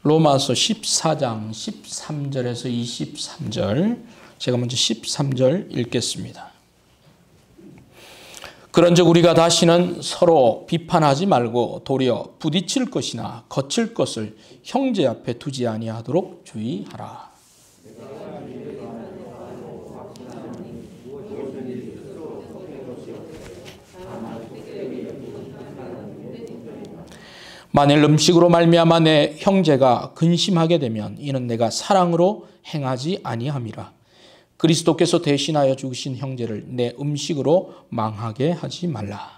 로마서 14장 13절에서 23절, 제가 먼저 13절 읽겠습니다. 그런즉 우리가 다시는 서로 비판하지 말고 도리어 부딪힐 것이나 거칠 것을 형제 앞에 두지 아니하도록 주의하라. 만일 음식으로 말미암아 내 형제가 근심하게 되면 이는 내가 사랑으로 행하지 아니함이라. 그리스도께서 대신하여 죽으신 형제를 내 음식으로 망하게 하지 말라.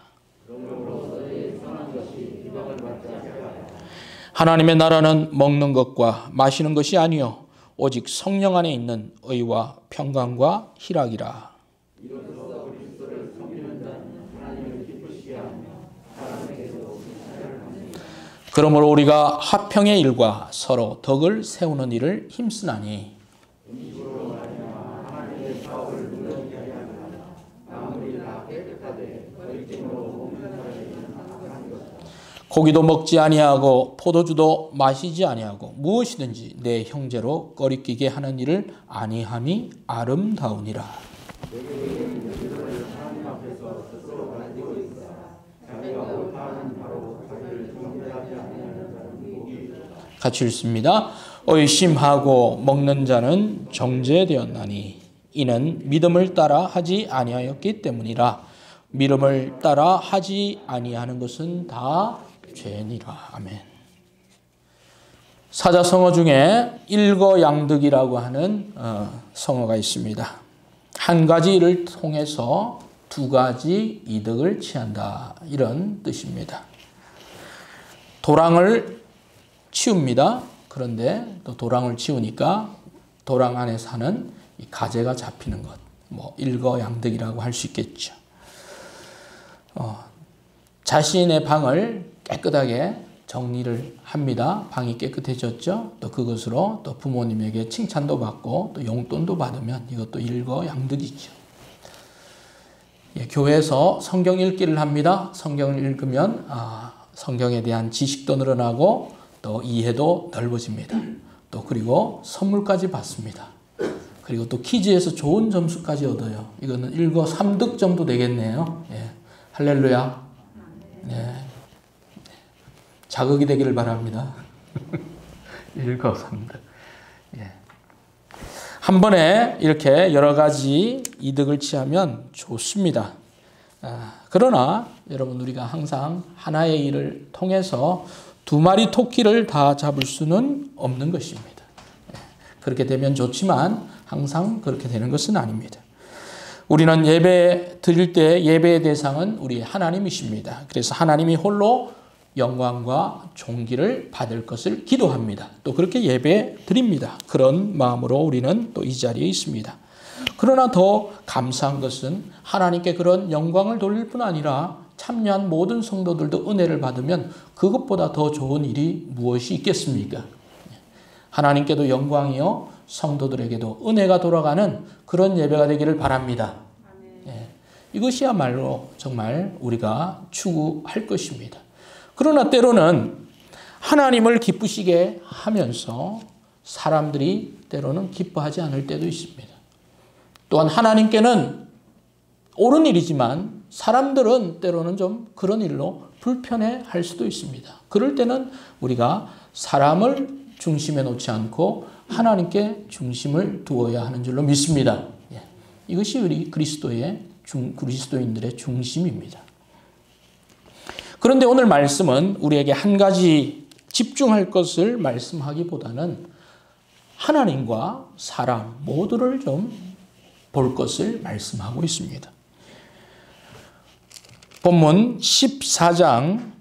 하나님의 나라는 먹는 것과 마시는 것이 아니요 오직 성령 안에 있는 의와 평강과 희락이라. 그러므로 우리가 화평의 일과 서로 덕을 세우는 일을 힘쓰나니 고기도 먹지 아니하고 포도주도 마시지 아니하고 무엇이든지 내 형제로 꺼리끼게 하는 일을 아니함이 아름다우니라. 같이 읽습니다. 의심하고 먹는 자는 정죄되었나니 이는 믿음을 따라 하지 아니하였기 때문이라. 믿음을 따라 하지 아니하는 것은 다 죄니라. 아멘. 사자성어 중에 일거양득이라고 하는 성어가 있습니다. 한 가지 일을 통해서 두 가지 이득을 취한다, 이런 뜻입니다. 도랑을 치웁니다. 그런데 또 도랑을 치우니까 도랑 안에 사는 이 가재가 잡히는 것, 뭐 일거양득이라고 할 수 있겠죠. 자신의 방을 깨끗하게 정리를 합니다. 방이 깨끗해졌죠. 또 그것으로 또 부모님에게 칭찬도 받고 또 용돈도 받으면 이것도 일거양득이죠. 교회에서 성경 읽기를 합니다. 성경을 읽으면 성경에 대한 지식도 늘어나고 또 이해도 넓어집니다. 또 그리고 선물까지 받습니다. 그리고 또 퀴즈에서 좋은 점수까지 얻어요. 이거는 일거삼득 정도 되겠네요. 예. 할렐루야. 네. 자극이 되기를 바랍니다. 일거삼득. 예. 한 번에 이렇게 여러 가지 이득을 취하면 좋습니다. 그러나 여러분, 우리가 항상 하나의 일을 통해서 두 마리 토끼를 다 잡을 수는 없는 것입니다. 그렇게 되면 좋지만 항상 그렇게 되는 것은 아닙니다. 우리는 예배 드릴 때 예배의 대상은 우리 하나님이십니다. 그래서 하나님이 홀로 영광과 존귀를 받을 것을 기도합니다. 또 그렇게 예배 드립니다. 그런 마음으로 우리는 또 이 자리에 있습니다. 그러나 더 감사한 것은 하나님께 그런 영광을 돌릴 뿐 아니라 참여한 모든 성도들도 은혜를 받으면 그것보다 더 좋은 일이 무엇이 있겠습니까? 하나님께도 영광이요 성도들에게도 은혜가 돌아가는 그런 예배가 되기를 바랍니다. 이것이야말로 정말 우리가 추구할 것입니다. 그러나 때로는 하나님을 기쁘시게 하면서 사람들이 때로는 기뻐하지 않을 때도 있습니다. 또한 하나님께는 옳은 일이지만 사람들은 때로는 좀 그런 일로 불편해할 수도 있습니다. 그럴 때는 우리가 사람을 중심에 놓지 않고 하나님께 중심을 두어야 하는 줄로 믿습니다. 이것이 우리 그리스도인들의 중심입니다. 그런데 오늘 말씀은 우리에게 한 가지 집중할 것을 말씀하기보다는 하나님과 사람 모두를 좀 볼 것을 말씀하고 있습니다. 본문 14장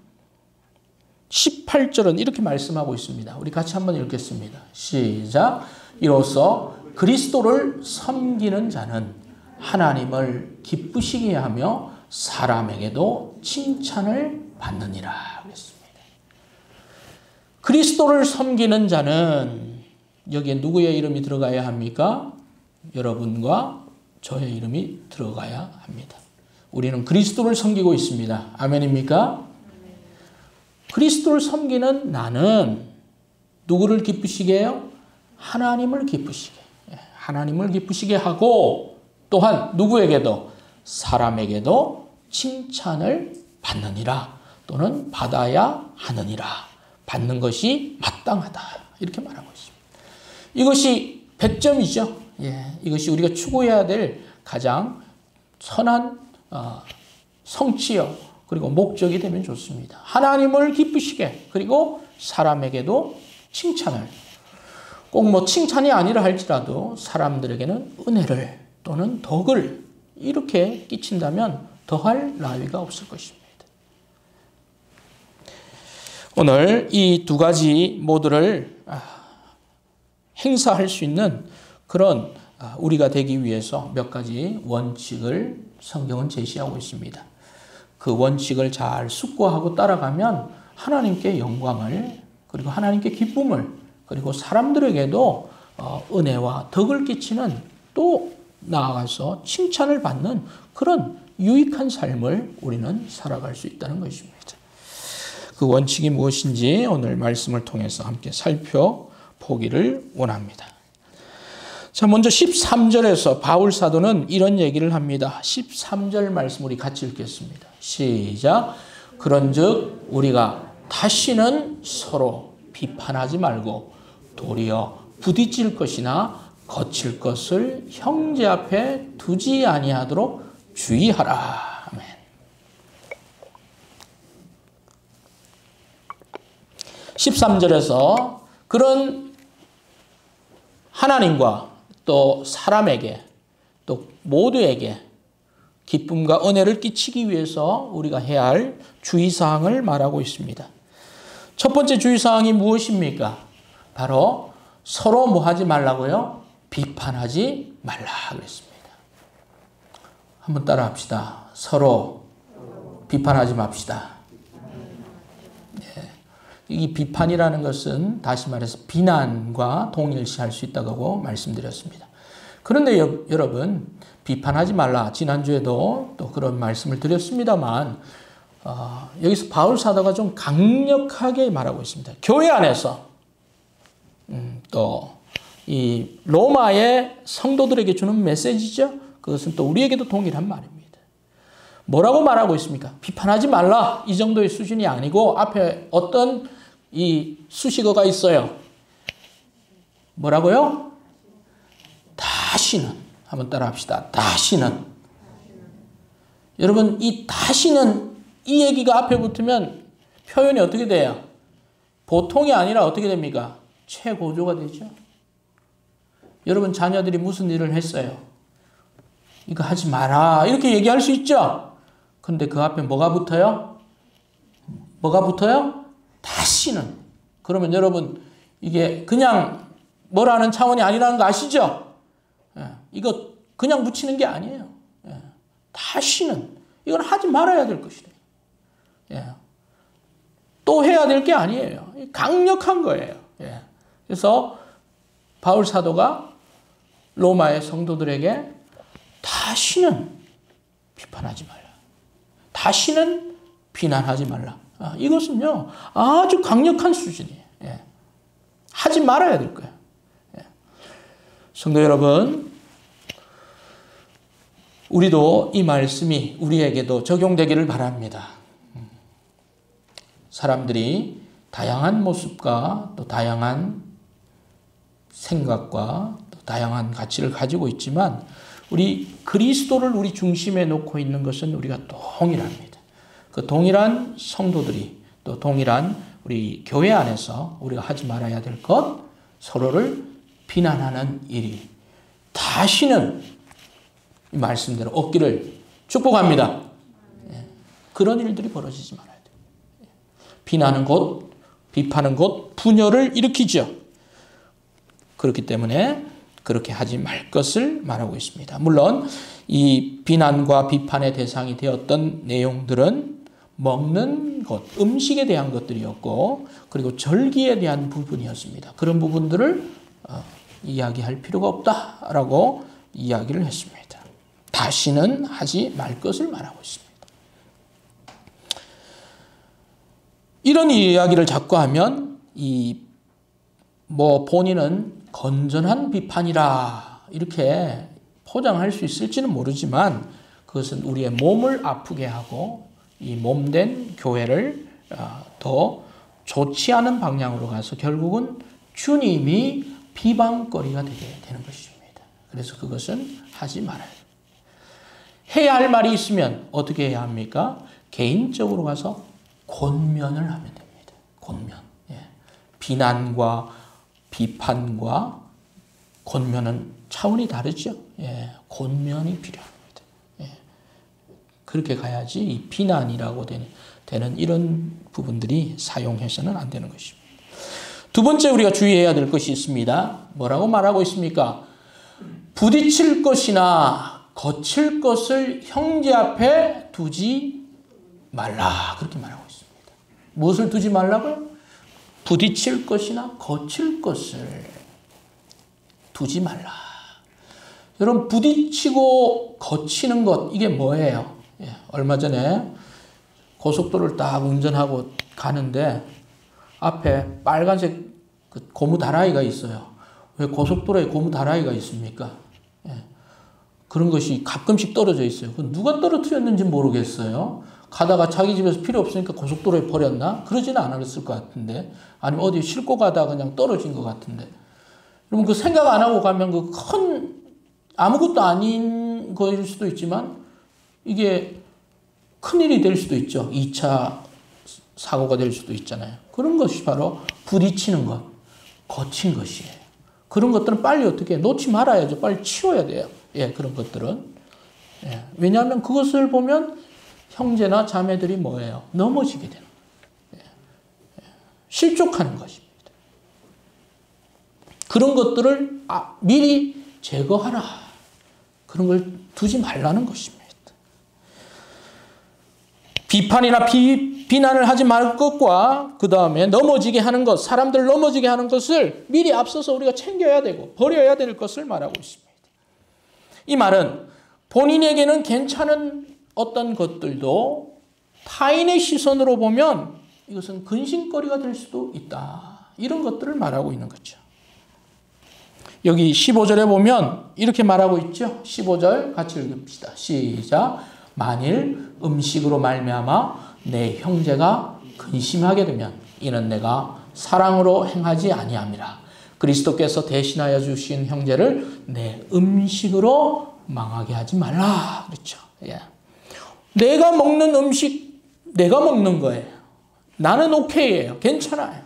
18절은 이렇게 말씀하고 있습니다. 우리 같이 한번 읽겠습니다. 시작. 이로써 그리스도를 섬기는 자는 하나님을 기쁘시게 하며 사람에게도 칭찬을 받느니라 그랬습니다. 그리스도를 섬기는 자는 여기에 누구의 이름이 들어가야 합니까? 여러분과 저의 이름이 들어가야 합니다. 우리는 그리스도를 섬기고 있습니다. 아멘입니까? 그리스도를 섬기는 나는 누구를 기쁘시게 해요? 하나님을 기쁘시게. 하나님을 기쁘시게 하고 또한 누구에게도 사람에게도 칭찬을 받느니라 또는 받아야 하느니라. 받는 것이 마땅하다. 이렇게 말하고 있습니다. 이것이 100점이죠. 이것이 우리가 추구해야 될 가장 선한 성취요. 그리고 목적이 되면 좋습니다. 하나님을 기쁘시게 그리고 사람에게도 칭찬을 꼭 뭐 칭찬이 아니라 할지라도 사람들에게는 은혜를 또는 덕을 이렇게 끼친다면 더할 나위가 없을 것입니다. 오늘 이 두 가지 모두를 행사할 수 있는 그런 우리가 되기 위해서 몇 가지 원칙을 성경은 제시하고 있습니다. 그 원칙을 잘 숙고하고 따라가면 하나님께 영광을 그리고 하나님께 기쁨을 그리고 사람들에게도 은혜와 덕을 끼치는 또 나아가서 칭찬을 받는 그런 유익한 삶을 우리는 살아갈 수 있다는 것입니다. 그 원칙이 무엇인지 오늘 말씀을 통해서 함께 살펴보기를 원합니다. 자, 먼저 13절에서 바울 사도는 이런 얘기를 합니다. 13절 말씀 우리 같이 읽겠습니다. 시작. 그런즉 우리가 다시는 서로 비판하지 말고 도리어 부딪힐 것이나 거칠 것을 형제 앞에 두지 아니하도록 주의하라. 아멘. 13절에서 그런 하나님과 또 사람에게 또 모두에게 기쁨과 은혜를 끼치기 위해서 우리가 해야 할 주의사항을 말하고 있습니다. 첫 번째 주의사항이 무엇입니까? 바로 서로 뭐 하지 말라고요? 비판하지 말라 그랬습니다. 한번 따라 합시다. 서로 비판하지 맙시다. 이 비판이라는 것은 다시 말해서 비난과 동일시할 수 있다고 말씀드렸습니다. 그런데 여러분 비판하지 말라. 지난주에도 또 그런 말씀을 드렸습니다만 여기서 바울 사도가 좀 강력하게 말하고 있습니다. 교회 안에서 또 이 로마의 성도들에게 주는 메시지죠. 그것은 또 우리에게도 동일한 말입니다. 뭐라고 말하고 있습니까? 비판하지 말라. 이 정도의 수준이 아니고 앞에 어떤 이 수식어가 있어요. 뭐라고요? 다시는. 한번 따라 합시다. 다시는. 여러분 이 다시는 이 얘기가 앞에 붙으면 표현이 어떻게 돼요? 보통이 아니라 어떻게 됩니까? 최고조가 되죠. 여러분 자녀들이 무슨 일을 했어요? 이거 하지 마라. 이렇게 얘기할 수 있죠. 그런데 그 앞에 뭐가 붙어요? 뭐가 붙어요? 다시는. 그러면 여러분 이게 그냥 뭐라는 차원이 아니라는 거 아시죠? 이거 그냥 붙이는 게 아니에요. 다시는. 이건 하지 말아야 될 것이다. 또 해야 될 게 아니에요. 강력한 거예요. 그래서 바울 사도가 로마의 성도들에게 다시는 비판하지 말라. 다시는 비난하지 말라. 이것은요 아주 강력한 수준이에요. 하지 말아야 될 거예요. 성도 여러분, 우리도 이 말씀이 우리에게도 적용되기를 바랍니다. 사람들이 다양한 모습과 또 다양한 생각과 또 다양한 가치를 가지고 있지만 우리 그리스도를 우리 중심에 놓고 있는 것은 우리가 동일합니다. 그 동일한 성도들이 또 동일한 우리 교회 안에서 우리가 하지 말아야 될 것, 서로를 비난하는 일이 다시는 이 말씀대로 없기를 축복합니다. 그런 일들이 벌어지지 말아야 돼요. 비난은 곧, 비판은 곧 분열을 일으키죠. 그렇기 때문에 그렇게 하지 말 것을 말하고 있습니다. 물론 이 비난과 비판의 대상이 되었던 내용들은 먹는 것, 음식에 대한 것들이었고 그리고 절기에 대한 부분이었습니다. 그런 부분들을 이야기할 필요가 없다라고 이야기를 했습니다. 다시는 하지 말 것을 말하고 있습니다. 이런 이야기를 자꾸 하면 이 뭐 본인은 건전한 비판이라 이렇게 포장할 수 있을지는 모르지만 그것은 우리의 몸을 아프게 하고 이 몸된 교회를 더 좋지 않은 방향으로 가서 결국은 주님이 비방거리가 되게 되는 것입니다. 그래서 그것은 하지 말아야 돼요. 해야 할 말이 있으면 어떻게 해야 합니까? 개인적으로 가서 권면을 하면 됩니다. 권면. 비난과 비판과 권면은 차원이 다르죠. 권면이 필요합니다. 그렇게 가야지 이 비난이라고 되는 이런 부분들이 사용해서는 안 되는 것입니다. 두 번째 우리가 주의해야 될 것이 있습니다. 뭐라고 말하고 있습니까? 부딪힐 것이나 거칠 것을 형제 앞에 두지 말라. 그렇게 말하고 있습니다. 무엇을 두지 말라고요? 부딪힐 것이나 거칠 것을 두지 말라. 여러분, 부딪히고 거치는 것, 이게 뭐예요? 얼마 전에 고속도로를 딱 운전하고 가는데 앞에 빨간색 고무 다라이가 있어요. 왜 고속도로에 고무 다라이가 있습니까? 그런 것이 가끔씩 떨어져 있어요. 누가 떨어뜨렸는지 모르겠어요. 가다가 자기 집에서 필요 없으니까 고속도로에 버렸나? 그러지는 않았을 것 같은데, 아니면 어디 싣고 가다가 그냥 떨어진 것 같은데. 그러면 그 생각 안 하고 가면 그 큰 아무것도 아닌 거일 수도 있지만 이게 큰일이 될 수도 있죠. 2차 사고가 될 수도 있잖아요. 그런 것이 바로 부딪히는 것, 거친 것이에요. 그런 것들은 빨리 어떻게 놓지 말아야죠. 빨리 치워야 돼요. 그런 것들은. 왜냐하면 그것을 보면 형제나 자매들이 뭐예요? 넘어지게 되는 거예요. 실족하는 것입니다. 그런 것들을 미리 제거하라. 그런 걸 두지 말라는 것입니다. 비판이나 비난을 하지 말 것과 그 다음에 넘어지게 하는 것, 사람들 넘어지게 하는 것을 미리 앞서서 우리가 챙겨야 되고 버려야 될 것을 말하고 있습니다. 이 말은 본인에게는 괜찮은 어떤 것들도 타인의 시선으로 보면 이것은 근심거리가 될 수도 있다. 이런 것들을 말하고 있는 거죠. 여기 15절에 보면 이렇게 말하고 있죠. 15절 같이 읽읍시다. 시작. 만일 음식으로 말미암아 내 형제가 근심하게 되면 이는 내가 사랑으로 행하지 아니함이라. 그리스도께서 대신하여 주신 형제를 내 음식으로 망하게 하지 말라. 그렇죠. 내가 먹는 음식 내가 먹는 거예요. 나는 오케이예요. 괜찮아요.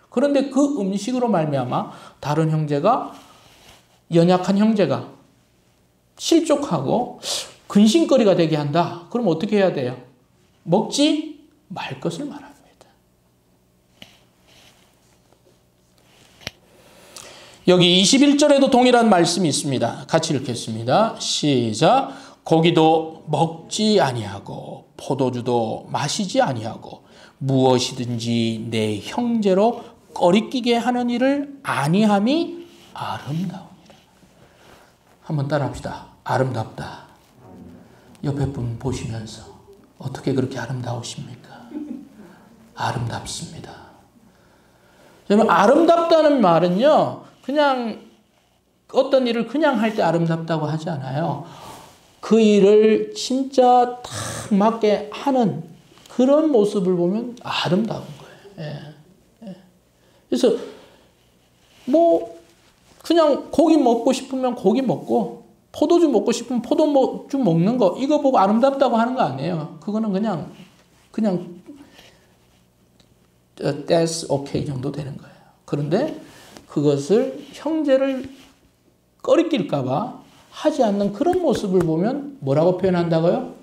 그런데 그 음식으로 말미암아 다른 형제가 연약한 형제가 실족하고 근심거리가 되게 한다. 그럼 어떻게 해야 돼요? 먹지 말 것을 말합니다. 여기 21절에도 동일한 말씀이 있습니다. 같이 읽겠습니다. 시작. 고기도 먹지 아니하고 포도주도 마시지 아니하고 무엇이든지 내 형제로 꺼리끼게 하는 일을 아니함이 아름다우니라. 한번 따라합시다. 아름답다. 옆에 분 보시면서 어떻게 그렇게 아름다우십니까? 아름답습니다. 여러분, 아름답다는 말은요, 그냥 어떤 일을 그냥 할 때 아름답다고 하지 않아요. 그 일을 진짜 딱 맞게 하는 그런 모습을 보면 아름다운 거예요. 그래서 뭐 그냥 고기 먹고 싶으면 고기 먹고 포도주 먹고 싶으면 포도주 먹는 거 이거 보고 아름답다고 하는 거 아니에요. 그거는 그냥 that's okay 정도 되는 거예요. 그런데 그것을 형제를 꺼리낄까 봐 하지 않는 그런 모습을 보면 뭐라고 표현한다고요?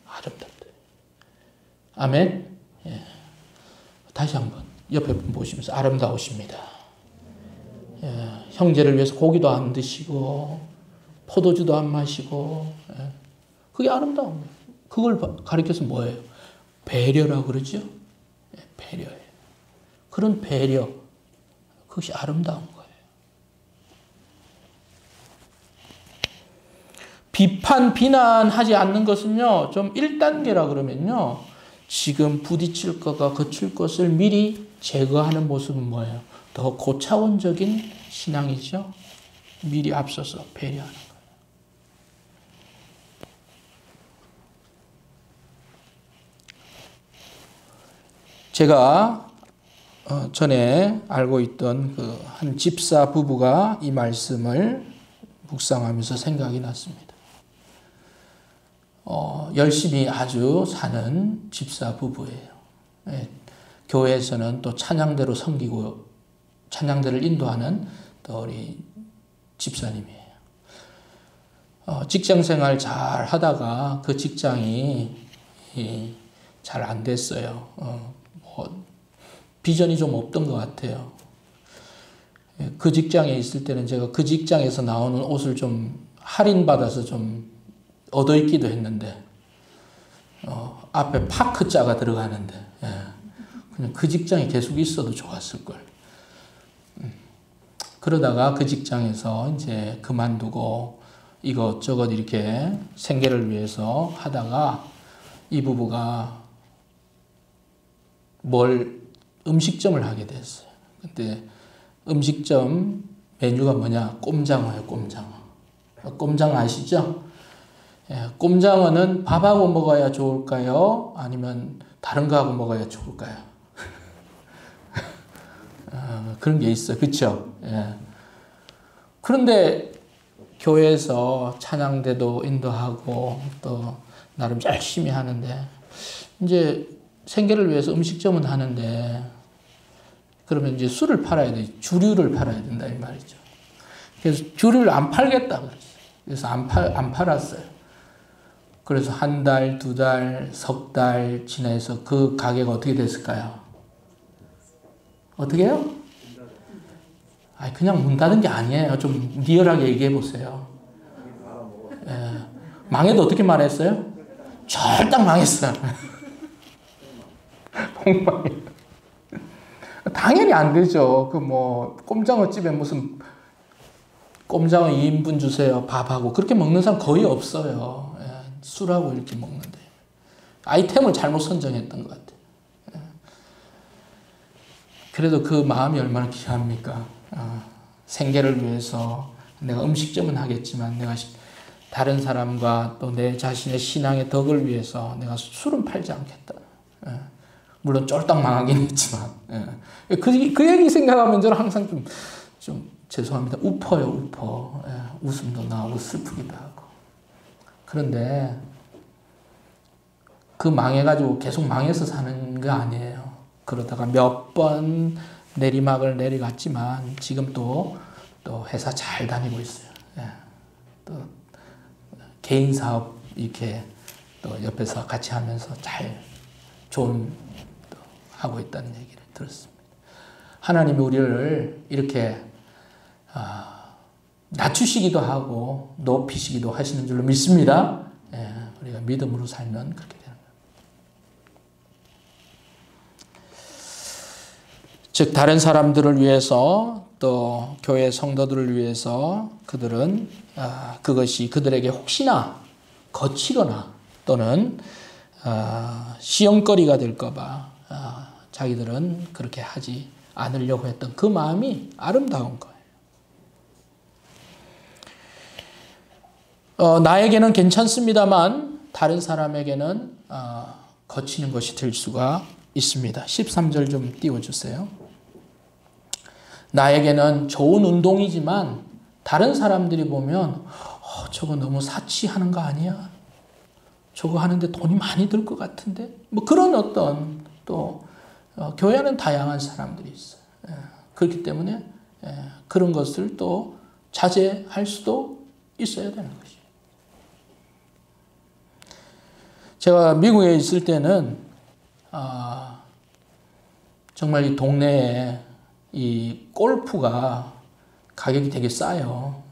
아름답다. 아멘. 다시 한번 옆에 분 보시면서 아름다우십니다. 형제를 위해서 고기도 안 드시고 포도주도 안 마시고 그게 아름다운 거예요. 그걸 가리켜서 뭐예요? 배려라고 그러죠? 배려예요. 그런 배려, 그것이 아름다운 거예요. 비판, 비난하지 않는 것은요, 좀 1단계라 그러면요, 지금 부딪힐 것과 거칠 것을 미리 제거하는 모습은 뭐예요? 더 고차원적인 신앙이죠. 미리 앞서서 배려하는 거예요. 제가 전에 알고 있던 그 한 집사 부부가 이 말씀을 묵상하면서 생각이 났습니다. 열심히 아주 사는 집사 부부예요. 예, 교회에서는 또 찬양대로 섬기고 찬양대를 인도하는 또 우리 집사님이에요. 직장 생활 잘 하다가 그 직장이 잘 안 됐어요. 비전이 좀 없던 것 같아요. 그 직장에 있을 때는 제가 그 직장에서 나오는 옷을 좀 할인받아서 좀 얻어입기도 했는데, 앞에 파크자가 들어가는데, 그냥 그 직장에 계속 있어도 좋았을걸. 그러다가 그 직장에서 이제 그만두고 이것저것 이렇게 생계를 위해서 하다가 이 부부가 음식점을 하게 됐어요. 근데 음식점 메뉴가 뭐냐? 꼼장어예요, 꼼장어. 꼼장어 아시죠? 예, 꼼장어는 밥하고 먹어야 좋을까요? 아니면 다른 거하고 먹어야 좋을까요? 그런 게 있어요. 그렇죠? 예. 그런데 교회에서 찬양대도 인도하고 또 나름 열심히 하는데 이제 생계를 위해서 음식점은 하는데 그러면 이제 술을 팔아야 돼. 주류를 팔아야 된다 이 말이죠. 그래서 주류를 안 팔겠다 그랬어요. 그래서 안 팔았어요. 그래서 한 달, 두 달, 석 달 지나서 그 가게가 어떻게 됐을까요? 어떻게 해요? 아니, 그냥 문 닫은 게 아니에요. 좀 리얼하게 얘기해 보세요. 예. 망해도 어떻게 말했어요? 절딱 망했어요. 폭망해. 당연히 안 되죠. 꼼장어 집에 무슨 꼼장어 2인분 주세요. 밥하고. 그렇게 먹는 사람 거의 없어요. 예. 술하고 이렇게 먹는데. 아이템을 잘못 선정했던 것 같아요. 예. 그래도 그 마음이 얼마나 귀합니까? 생계를 위해서 내가 음식점은 하겠지만 내가 다른 사람과 또 내 자신의 신앙의 덕을 위해서 내가 술은 팔지 않겠다. 예. 물론 쫄딱 망하긴 했지만 그 얘기 생각하면 저는 항상 좀 죄송합니다. 우퍼요, 우퍼. 예. 웃음도 나오고 슬프기도 하고. 그런데 그 망해가지고 계속 망해서 사는 거 아니에요. 그러다가 몇 번 내리막을 내려갔지만 지금 또 회사 잘 다니고 있어요. 예. 또 개인 사업 이렇게 또 옆에서 같이 하면서 잘 좋은 하고 있다는 얘기를 들었습니다. 하나님이 우리를 이렇게 낮추시기도 하고 높이시기도 하시는 줄로 믿습니다. 예, 우리가 믿음으로 살면 그렇게 되는 거예요. 즉 다른 사람들을 위해서 또 교회 성도들을 위해서 그들은 그것이 그들에게 혹시나 거치거나 또는 시험거리가 될까 봐 자기들은 그렇게 하지 않으려고 했던 그 마음이 아름다운 거예요. 나에게는 괜찮습니다만 다른 사람에게는 거치는 것이 될 수가 있습니다. 13절 좀 띄워주세요. 나에게는 좋은 운동이지만 다른 사람들이 보면 저거 너무 사치하는 거 아니야? 저거 하는데 돈이 많이 들 것 같은데? 뭐 그런 어떤 또 교회는 다양한 사람들이 있어요. 그렇기 때문에 그런 것을 또 자제할 수도 있어야 되는 것이죠. 제가 미국에 있을 때는 정말 이 동네에 이 골프가 가격이 되게 싸요.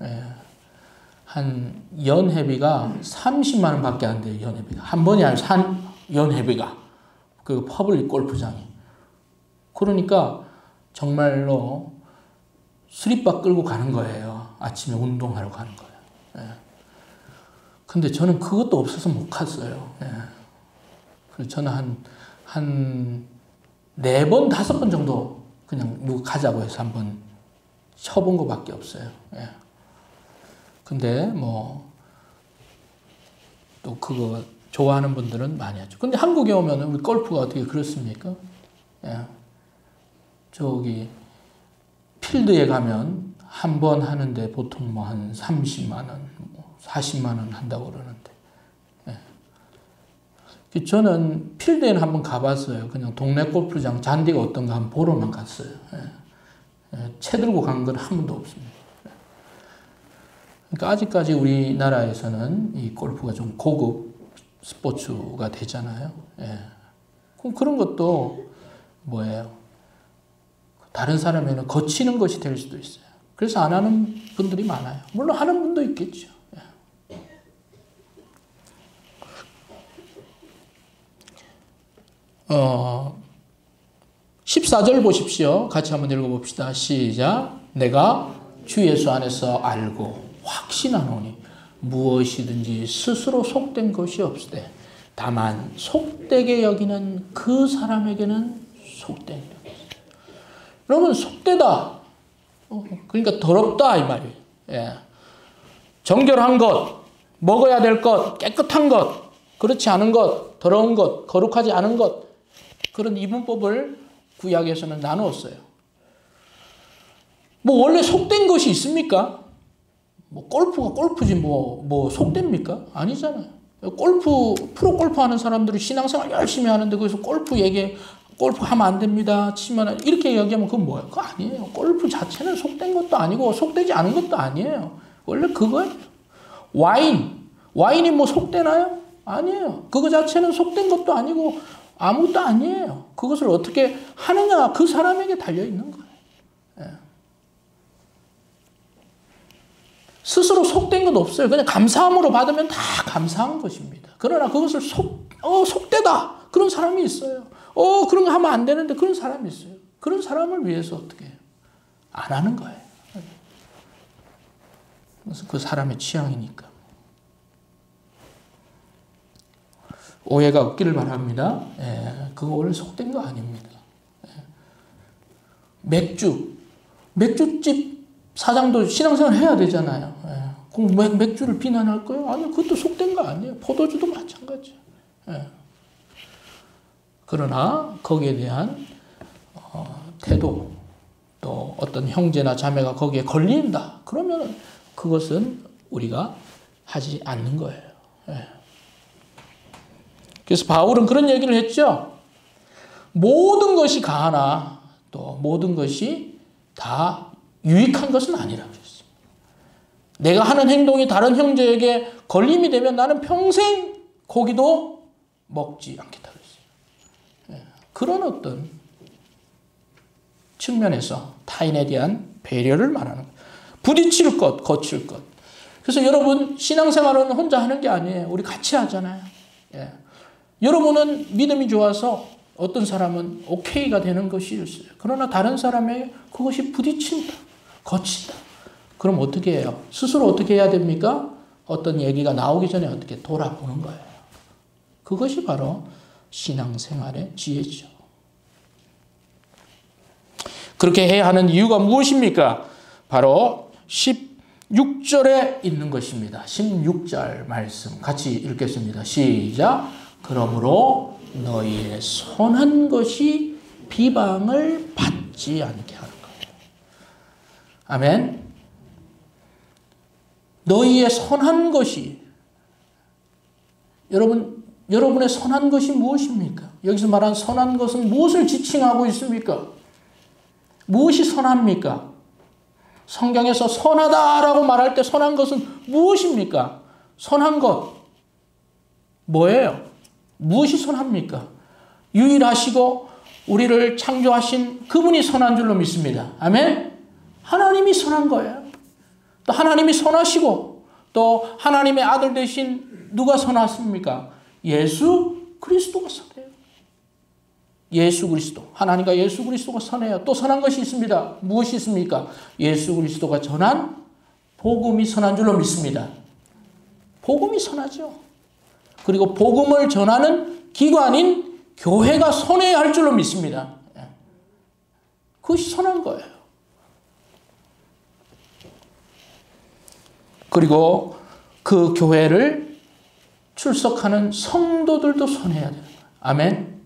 한 연회비가 30만 원밖에 안 돼요. 연회비가 한 번이 아니라 연회비가 그 퍼블릭 골프장이. 그러니까 정말로 수리바 끌고 가는 거예요. 아침에 운동하러 가는 거예요. 근데 저는 그것도 없어서 못 갔어요. 그래서 저는 한 4번, 5번 정도 그냥 누구 가자고 해서 한번 쳐본 것밖에 없어요. 예. 근데 뭐 또 그거 좋아하는 분들은 많이 하죠. 근데 한국에 오면 우리 골프가 어떻게 그렇습니까? 예. 저기 필드에 가면 한 번 하는데 보통 뭐 한 30만 원, 40만 원 한다고 그러는데, 예. 저는 필드에는 한번 가봤어요. 그냥 동네 골프장 잔디가 어떤가 한번 보러만 갔어요. 예. 예. 채 들고 간 건 한 번도 없습니다. 그러니까 아직까지 우리나라에서는 이 골프가 좀 고급 스포츠가 되잖아요. 예. 그럼 그런 것도 뭐예요? 다른 사람에는 거치는 것이 될 수도 있어요. 그래서 안 하는 분들이 많아요. 물론 하는 분도 있겠죠. 예. 14절 보십시오. 같이 한번 읽어봅시다. 시작. 내가 주 예수 안에서 알고 확신하노니 무엇이든지 스스로 속된 것이 없으되 다만 속되게 여기는 그 사람에게는 속된 것이. 여러분 속되다. 그러니까 더럽다 이 말이에요. 예. 정결한 것, 먹어야 될 것, 깨끗한 것, 그렇지 않은 것, 더러운 것, 거룩하지 않은 것, 그런 이분법을 구약에서는 나누었어요. 뭐 원래 속된 것이 있습니까? 뭐 골프가 골프지 뭐 속됩니까? 아니잖아요. 프로 골프 하는 사람들이 신앙생활 열심히 하는데 거기서 골프 하면 안 됩니다. 치면 이렇게 얘기하면 그건 뭐예요? 그거 아니에요. 골프 자체는 속된 것도 아니고 속되지 않은 것도 아니에요. 원래 그거예요. 와인이 뭐 속되나요? 아니에요. 그거 자체는 속된 것도 아니고 아무것도 아니에요. 그것을 어떻게 하느냐 그 사람에게 달려 있는 거예요. 예. 스스로 속된 건 없어요. 그냥 감사함으로 받으면 다 감사한 것입니다. 그러나 그것을 속되다. 그런 사람이 있어요. 그런 거 하면 안 되는데 그런 사람이 있어요. 그런 사람을 위해서 어떻게 해요? 안 하는 거예요. 그래서 그 사람의 취향이니까. 오해가 없기를 바랍니다. 예, 그거 원래 속된 거 아닙니다. 예. 맥주집 사장도 신앙생활 해야 되잖아요. 예. 그럼 맥주를 비난할 거예요? 아니요, 그것도 속된 거 아니에요. 포도주도 마찬가지예요. 예. 그러나 거기에 대한 태도, 또 어떤 형제나 자매가 거기에 걸린다. 그러면 그것은 우리가 하지 않는 거예요. 예. 그래서 바울은 그런 얘기를 했죠. 모든 것이 가하나 또 모든 것이 다 유익한 것은 아니라 그랬습니다. 내가 하는 행동이 다른 형제에게 걸림이 되면 나는 평생 고기도 먹지 않겠다 그랬어요. 그런 어떤 측면에서 타인에 대한 배려를 말하는 거예요. 부딪힐 것, 거칠 것. 그래서 여러분 신앙생활은 혼자 하는 게 아니에요. 우리 같이 하잖아요. 예. 여러분은 믿음이 좋아서 어떤 사람은 오케이가 되는 것이 있어요. 그러나 다른 사람에게 그것이 부딪힌다, 거친다. 그럼 어떻게 해요? 스스로 어떻게 해야 됩니까? 어떤 얘기가 나오기 전에 어떻게 돌아보는 거예요. 그것이 바로 신앙생활의 지혜죠. 그렇게 해야 하는 이유가 무엇입니까? 바로 16절에 있는 것입니다. 16절 말씀 같이 읽겠습니다. 시작. 그러므로 너희의 선한 것이 비방을 받지 않게 하는 거예요. 아멘. 너희의 선한 것이, 여러분의 선한 것이 무엇입니까? 여기서 말한 선한 것은 무엇을 지칭하고 있습니까? 무엇이 선합니까? 성경에서 선하다라고 말할 때 선한 것은 무엇입니까? 선한 것 뭐예요? 무엇이 선합니까? 유일하시고 우리를 창조하신 그분이 선한 줄로 믿습니다. 아멘? 하나님이 선한 거예요. 또 하나님이 선하시고 또 하나님의 아들 되신 누가 선하십니까? 예수 그리스도가 선해요. 예수 그리스도. 하나님과 예수 그리스도가 선해요. 또 선한 것이 있습니다. 무엇이 있습니까? 예수 그리스도가 전한 복음이 선한 줄로 믿습니다. 복음이 선하죠. 그리고 복음을 전하는 기관인 교회가 선해야 할 줄로 믿습니다. 그것이 선한 거예요. 그리고 그 교회를 출석하는 성도들도 선해야 되는 거예요. 아멘.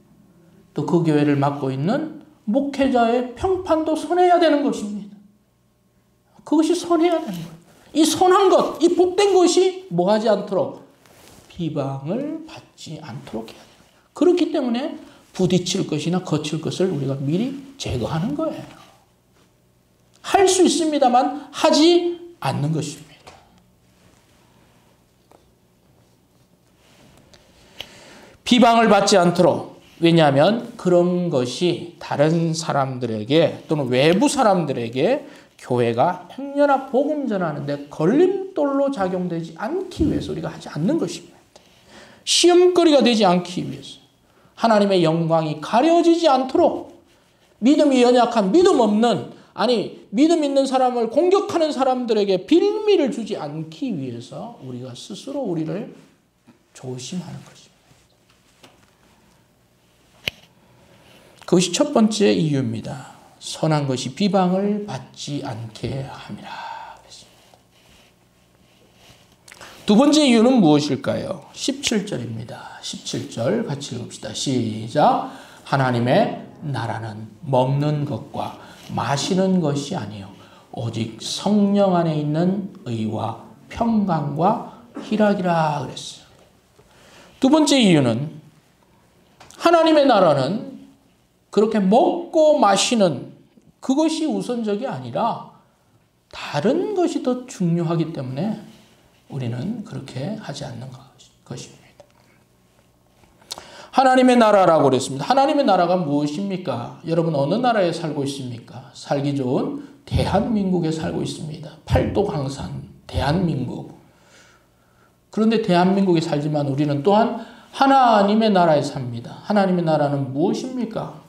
또 그 교회를 맡고 있는 목회자의 평판도 선해야 되는 것입니다. 그것이 선해야 되는 거예요. 이 선한 것, 이 복된 것이 뭐하지 않도록 비방을 받지 않도록 해야 돼요. 그렇기 때문에 부딪힐 것이나 거칠 것을 우리가 미리 제거하는 거예요. 할 수 있습니다만 하지 않는 것입니다. 비방을 받지 않도록. 왜냐하면 그런 것이 다른 사람들에게 또는 외부 사람들에게 교회가 행여나 복음 전하는데 걸림돌로 작용되지 않기 위해서 우리가 하지 않는 것입니다. 시험거리가 되지 않기 위해서. 하나님의 영광이 가려지지 않도록 믿음이 연약한 믿음 없는 믿음 있는 사람을 공격하는 사람들에게 빌미를 주지 않기 위해서 우리가 스스로 우리를 조심하는 것입니다. 그것이 첫 번째 이유입니다. 선한 것이 비방을 받지 않게 함이라. 두 번째 이유는 무엇일까요? 17절입니다. 17절 같이 읽읍시다. 시작. 하나님의 나라는 먹는 것과 마시는 것이 아니요 오직 성령 안에 있는 의와 평강과 희락이라 그랬어요. 두 번째 이유는 하나님의 나라는 그렇게 먹고 마시는 그것이 우선적이 아니라 다른 것이 더 중요하기 때문에 우리는 그렇게 하지 않는 것입니다. 하나님의 나라라고 그랬습니다. 하나님의 나라가 무엇입니까? 여러분 어느 나라에 살고 있습니까? 살기 좋은 대한민국에 살고 있습니다. 팔도 강산 대한민국. 그런데 대한민국에 살지만 우리는 또한 하나님의 나라에 삽니다. 하나님의 나라는 무엇입니까?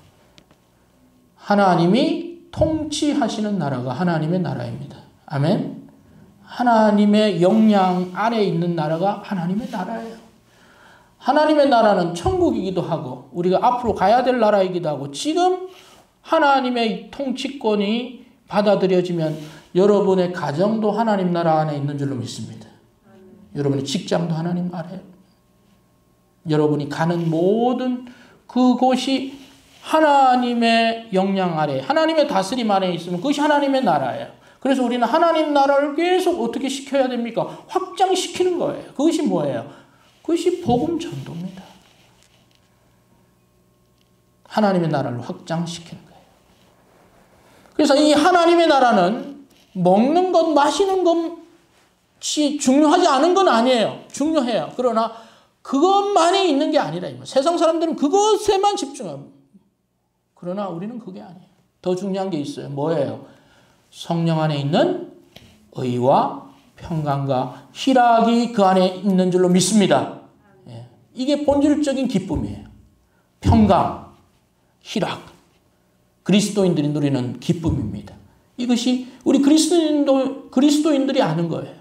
하나님이 통치하시는 나라가 하나님의 나라입니다. 아멘. 하나님의 영향 안에 있는 나라가 하나님의 나라예요. 하나님의 나라는 천국이기도 하고 우리가 앞으로 가야 될 나라이기도 하고 지금 하나님의 통치권이 받아들여지면 여러분의 가정도 하나님 나라 안에 있는 줄로 믿습니다. 여러분의 직장도 하나님 나라예요. 여러분이 가는 모든 그곳이 하나님의 영향 아래, 하나님의 다스림 안에 있으면 그것이 하나님의 나라예요. 그래서 우리는 하나님 나라를 계속 어떻게 시켜야 됩니까? 확장시키는 거예요. 그것이 뭐예요? 그것이 복음 전도입니다. 하나님의 나라를 확장시키는 거예요. 그래서 이 하나님의 나라는 먹는 것, 마시는 것이 중요하지 않은 건 아니에요. 중요해요. 그러나 그것만이 있는 게 아니라 세상 사람들은 그것에만 집중합니다. 그러나 우리는 그게 아니에요. 더 중요한 게 있어요. 뭐예요? 성령 안에 있는 의와 평강과 희락이 그 안에 있는 줄로 믿습니다. 이게 본질적인 기쁨이에요. 평강, 희락. 그리스도인들이 누리는 기쁨입니다. 이것이 우리 그리스도인들이 아는 거예요.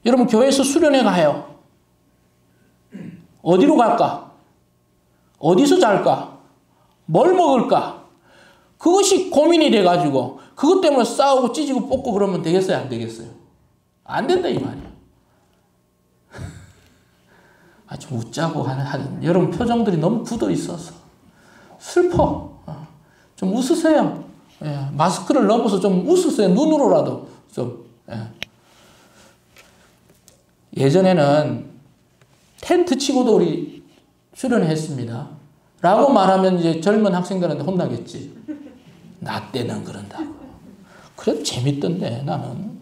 여러분 교회에서 수련회 가요. 어디로 갈까? 어디서 잘까? 뭘 먹을까? 그것이 고민이 돼가지고 그것 때문에 싸우고 찢고 뽑고 그러면 되겠어요? 안 되겠어요? 안 된다 이 말이에요. 좀 웃자고 하는 여러분 표정들이 너무 굳어 있어서 슬퍼. 좀 웃으세요. 마스크를 넘어서 좀 웃으세요. 눈으로라도 좀. 예전에는 텐트 치고도 우리 수련했습니다. 라고 말하면 이제 젊은 학생들한테 혼나겠지. 나 때는 그런다고. 그래도 재밌던데 나는.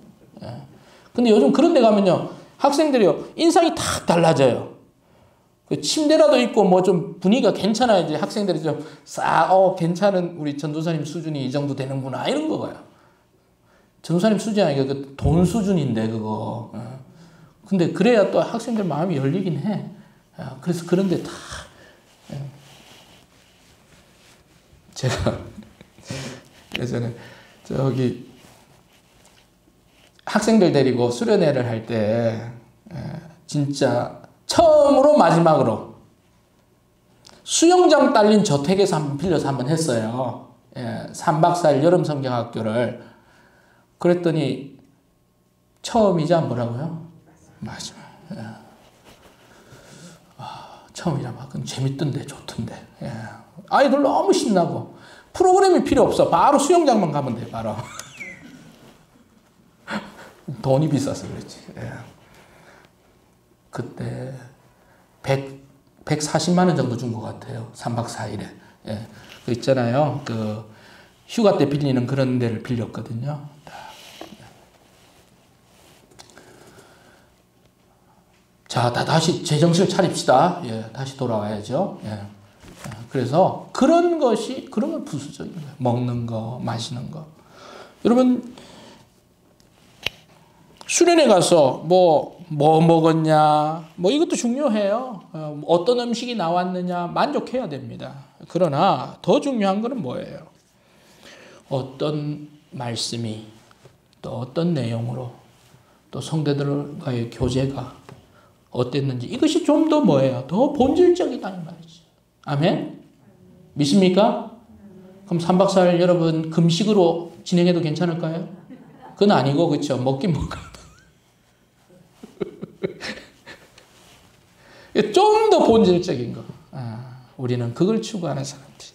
근데 요즘 그런 데 가면요. 학생들이요. 인상이 탁 달라져요. 그 침대라도 있고 뭐 좀 분위기가 괜찮아야지 학생들이 좀 괜찮은 우리 전도사님 수준이 이 정도 되는구나 이런 거예요. 전도사님 수준이 아니라 그 돈 수준인데 그거. 근데 그래야 또 학생들 마음이 열리긴 해. 그래서 그런데 다 제가 예전에 저기 학생들 데리고 수련회를 할 때 진짜 처음으로 마지막으로 수영장 딸린 저택에서 한번 빌려서 한번 했어요. 3박 4일 여름 성경학교를. 그랬더니 처음이자 뭐라고요? 맞아. 처음이라 막 재밌던데 좋던데. 아이들 너무 신나고 프로그램이 필요 없어. 바로 수영장만 가면 돼. 바로. 돈이 비싸서 그렇지. 그때 140만 원 정도 준 것 같아요. 3박 4일에. 그 있잖아요. 그 휴가 때 빌리는 그런 데를 빌렸거든요. 자, 다시 제정신을 차립시다. 다시 돌아와야죠. 그래서 그런 것이, 그러면 부수적인 거예요. 먹는 거, 마시는 거. 여러분, 수련회 가서 뭐 먹었냐, 이것도 중요해요. 어떤 음식이 나왔느냐, 만족해야 됩니다. 그러나 더 중요한 것은 뭐예요? 어떤 말씀이, 또 어떤 내용으로, 또 성도들과의 교제가 어땠는지, 이것이 좀 더 뭐예요? 더 본질적이다 이 말이죠. 아멘? 믿습니까? 그럼 3박 4일 여러분 금식으로 진행해도 괜찮을까요? 그건 아니고, 그렇죠? 먹긴 먹어도. 좀 더 본질적인 거. 우리는 그걸 추구하는 사람들이다.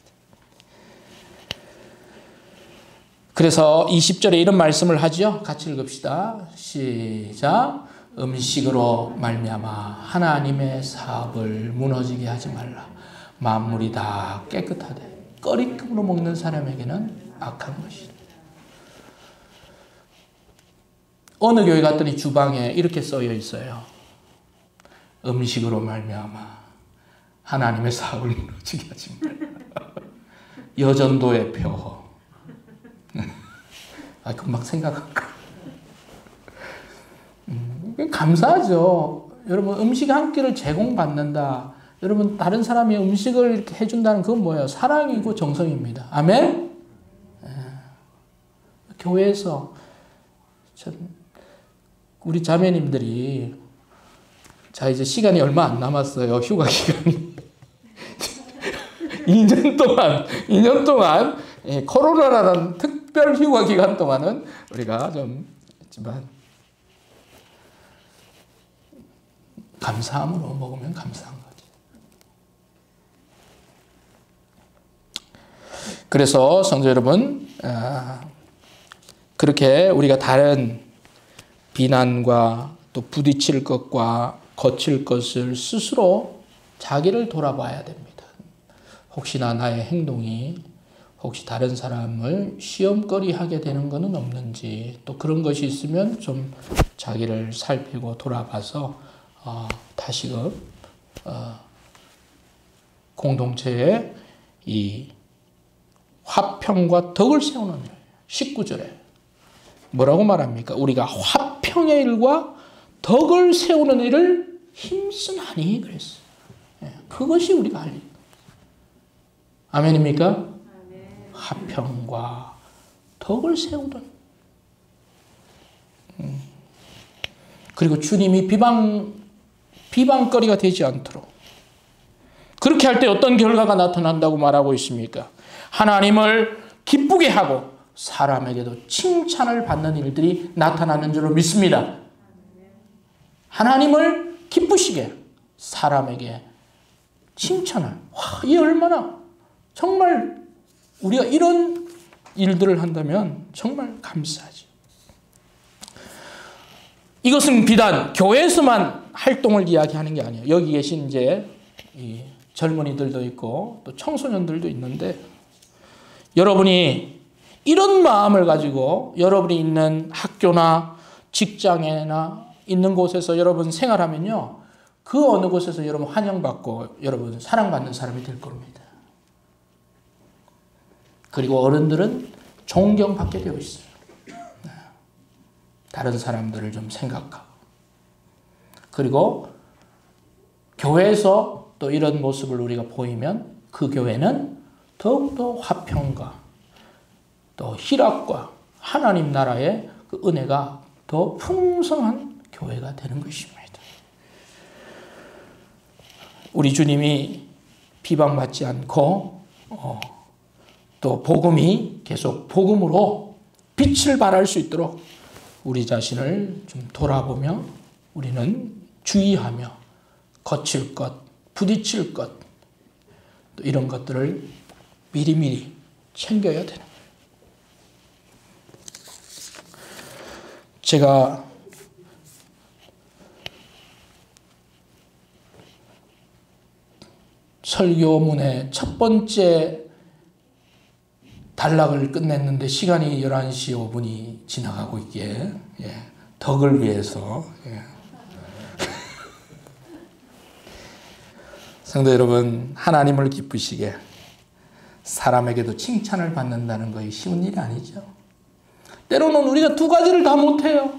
그래서 20절에 이런 말씀을 하죠. 같이 읽읍시다. 시작. 음식으로 말미암아 하나님의 사업을 무너지게 하지 말라. 만물이 다 깨끗하되 꺼리낌으로 먹는 사람에게는 악한 것이다. 어느 교회 갔더니 주방에 이렇게 써여 있어요. 음식으로 말미암아 하나님의 사업을 무너지게 하지 말라. 여전도의 표. 금방 생각할까? 감사하죠. 여러분, 음식 한 끼를 제공받는다. 여러분, 다른 사람이 음식을 이렇게 해준다는 그건 뭐예요? 사랑이고 정성입니다. 아멘? 교회에서 우리 자매님들이, 자, 이제 시간이 얼마 안 남았어요. 휴가 기간이. 2년 동안 코로나라는 특별 휴가 기간 동안은 우리가 좀 있지만 감사함으로 먹으면 감사한 거지. 그래서 성도 여러분, 그렇게 우리가 다른 비난과 또 부딪힐 것과 거칠 것을 스스로 자기를 돌아봐야 됩니다. 혹시나 나의 행동이 혹시 다른 사람을 시험거리 하게 되는 것은 없는지, 또 그런 것이 있으면 좀 자기를 살피고 돌아봐서 다시금 공동체의 이 화평과 덕을 세우는 일. 19절에 뭐라고 말합니까? 우리가 화평의 일과 덕을 세우는 일을 힘쓰나니 그랬어요. 그것이 우리가 할 일. 아멘입니까? 아멘. 화평과 덕을 세우던. 그리고 주님이 비방거리가 되지 않도록. 그렇게 할 때 어떤 결과가 나타난다고 말하고 있습니까? 하나님을 기쁘게 하고 사람에게도 칭찬을 받는 일들이 나타나는 줄로 믿습니다. 하나님을 기쁘시게 사람에게 칭찬을. 와, 이 얼마나 정말 우리가 이런 일들을 한다면 정말 감사하죠. 이것은 비단 교회에서만 활동을 이야기하는 게 아니에요. 여기 계신 이제 이 젊은이들도 있고 또 청소년들도 있는데, 여러분이 이런 마음을 가지고 여러분이 있는 학교나 직장이나 있는 곳에서 여러분 생활하면요, 그 어느 곳에서 여러분 환영받고 여러분 사랑받는 사람이 될 겁니다. 그리고 어른들은 존경받게 되어 있어요. 다른 사람들을 좀 생각하고. 그리고 교회에서 또 이런 모습을 우리가 보이면 그 교회는 더욱더 화평과 또 희락과 하나님 나라의 그 은혜가 더 풍성한 교회가 되는 것입니다. 우리 주님이 비방받지 않고 또 복음이 계속 복음으로 빛을 발할 수 있도록 우리 자신을 좀 돌아보며 우리는 주의하며 거칠 것, 부딪힐 것, 또 이런 것들을 미리미리 챙겨야 되는 거예요. 제가 설교문의 첫 번째 단락을 끝냈는데 시간이 11시 5분이 지나가고 있기에 덕을 위해서 성도 여러분, 하나님을 기쁘시게 사람에게도 칭찬을 받는다는 것이 쉬운 일이 아니죠. 때로는 우리가 두 가지를 다 못해요.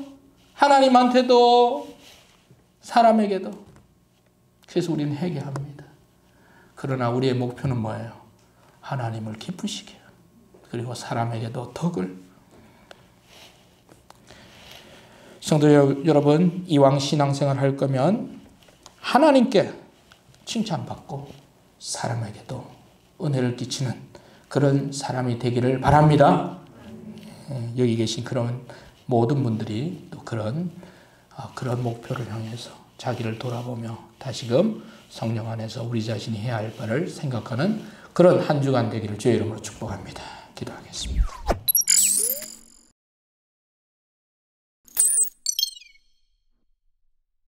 하나님한테도 사람에게도. 그래서 우리는 회개합니다. 그러나 우리의 목표는 뭐예요? 하나님을 기쁘시게, 그리고 사람에게도 덕을. 성도 여러분, 이왕 신앙생활 할 거면 하나님께 칭찬받고 사람에게도 은혜를 끼치는 그런 사람이 되기를 바랍니다. 여기 계신 그런 모든 분들이 또 그런 목표를 향해서 자기를 돌아보며 다시금 성령 안에서 우리 자신이 해야 할 바를 생각하는 그런 한 주간 되기를 주의 이름으로 축복합니다. 기도하겠습니다.